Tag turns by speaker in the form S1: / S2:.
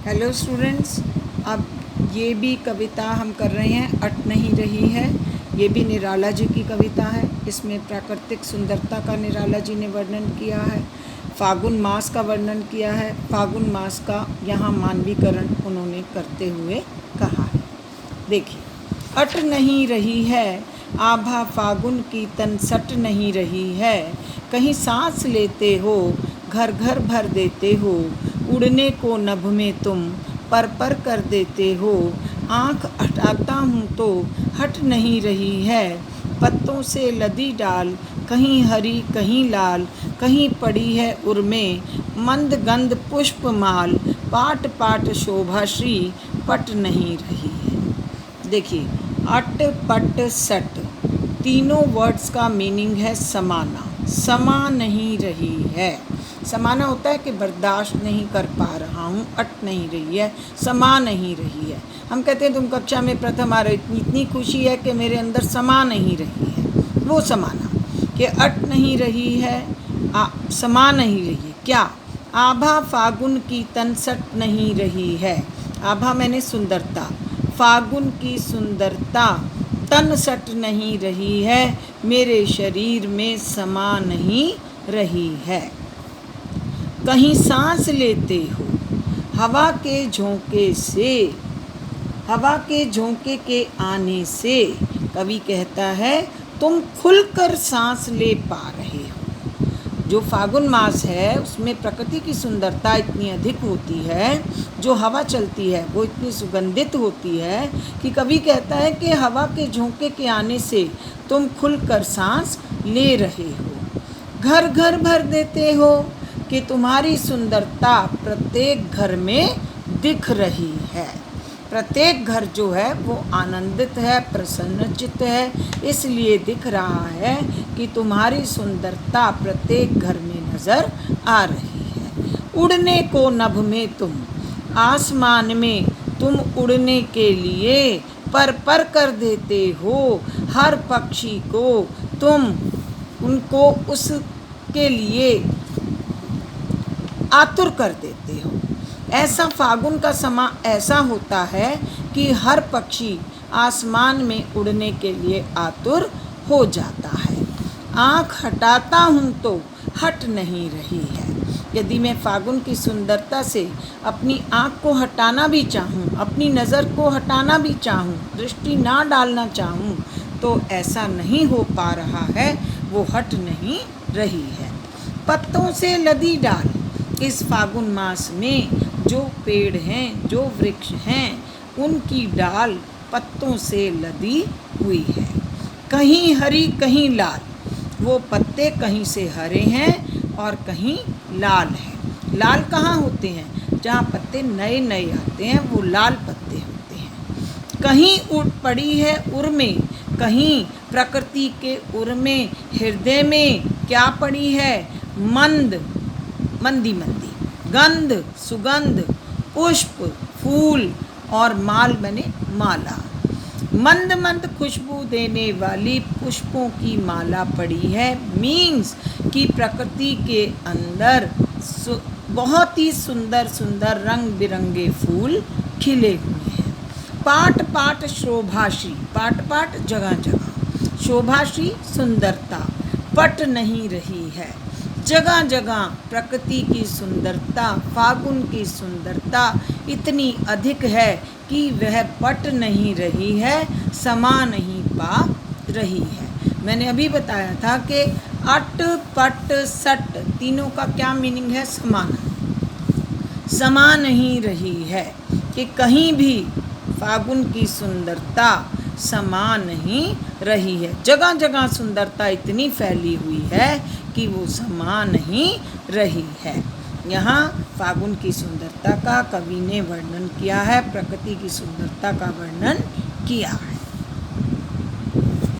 S1: Hello students, अब ये भी कविता हम कर रहे हैं अट नहीं रही है। ये भी निराला जी की कविता है। इसमें प्राकृतिक सुंदरता का निराला जी ने वर्णन किया है, फागुन मास का वर्णन किया है। फागुन मास का यहाँ मानवीकरण उन्होंने करते हुए कहा है। देखिए, अट नहीं रही है आभा फागुन की तन सट नहीं रही है। कहीं सांस लेते हो घर घर भर देते हो, उड़ने को नभ में तुम पर कर देते हो। आँख हटाता हूँ तो हट नहीं रही है। पत्तों से लदी डाल कहीं हरी कहीं लाल, कहीं पड़ी है उर्में मंद गंध पुष्प माल। पाट पाट शोभाश्री पट नहीं रही है। देखिए, अट पट सट तीनों वर्ड्स का मीनिंग है समाना। समा नहीं रही है। समाना होता है कि बर्दाश्त नहीं कर पा रहा हूँ, अट नहीं रही है, समा नहीं रही है। हम कहते हैं तुम कक्षा में प्रथम आ रहे, इतनी खुशी है कि मेरे अंदर समा नहीं रही है, वो समाना। कि अट नहीं रही है, समा नहीं रही है। क्या? आभा फागुन की तन सट नहीं रही है। आभा मैंने सुंदरता, फागुन की सुंदरता तन सट नहीं रही है, मेरे शरीर में समा नहीं रही है। कहीं सांस लेते हो हवा के झोंके से, हवा के झोंके के आने से कवि कहता है तुम खुलकर सांस ले पा रहे हो। जो फागुन मास है उसमें प्रकृति की सुंदरता इतनी अधिक होती है, जो हवा चलती है वो इतनी सुगंधित होती है कि कवि कहता है कि हवा के झोंके के आने से तुम खुलकर सांस ले रहे हो। घर घर भर देते हो कि तुम्हारी सुंदरता प्रत्येक घर में दिख रही है। प्रत्येक घर जो है वो आनंदित है, प्रसन्नचित्त है, इसलिए दिख रहा है कि तुम्हारी सुंदरता प्रत्येक घर में नज़र आ रही है। उड़ने को नभ में तुम, आसमान में तुम उड़ने के लिए पर कर देते हो। हर पक्षी को तुम उनको उसके लिए आतुर कर देते हो। ऐसा फागुन का समा ऐसा होता है कि हर पक्षी आसमान में उड़ने के लिए आतुर हो जाता है। आँख हटाता हूँ तो हट नहीं रही है। यदि मैं फागुन की सुंदरता से अपनी आँख को हटाना भी चाहूँ, अपनी नज़र को हटाना भी चाहूँ, दृष्टि ना डालना चाहूँ, तो ऐसा नहीं हो पा रहा है, वो हट नहीं रही है। पत्तों से लदी डाल, इस फागुन मास में जो पेड़ हैं, जो वृक्ष हैं, उनकी डाल पत्तों से लदी हुई है। कहीं हरी कहीं लाल, वो पत्ते कहीं से हरे हैं और कहीं लाल हैं। लाल कहाँ होते हैं? जहाँ पत्ते नए नए आते हैं वो लाल पत्ते होते हैं। कहीं उड़ पड़ी है उर्में, कहीं प्रकृति के उर्में हृदय में क्या पड़ी है? मंद मंदी मंदी, गंध सुगंध, पुष्प फूल और माल बने माला। मंद मंद खुशबू देने वाली पुष्पों की माला पड़ी है। मीन्स कि प्रकृति के अंदर बहुत ही सुंदर सुंदर रंग बिरंगे फूल खिले हुए हैं। पाट पाट शोभाश्री, पाट पाट जगह जगह, शोभाश्री सुंदरता, पट नहीं रही है। जगह जगह प्रकृति की सुंदरता, फागुन की सुंदरता इतनी अधिक है कि वह पट नहीं रही है, समा नहीं पा रही है। मैंने अभी बताया था कि अट पट सट तीनों का क्या मीनिंग है? समाना। समा नहीं रही है कि कहीं भी फागुन की सुंदरता समा नहीं रही है। जगह जगह सुंदरता इतनी फैली हुई है कि वो समा नहीं रही है। यहाँ फागुन की सुंदरता का कवि ने वर्णन किया है, प्रकृति की सुंदरता का वर्णन किया है।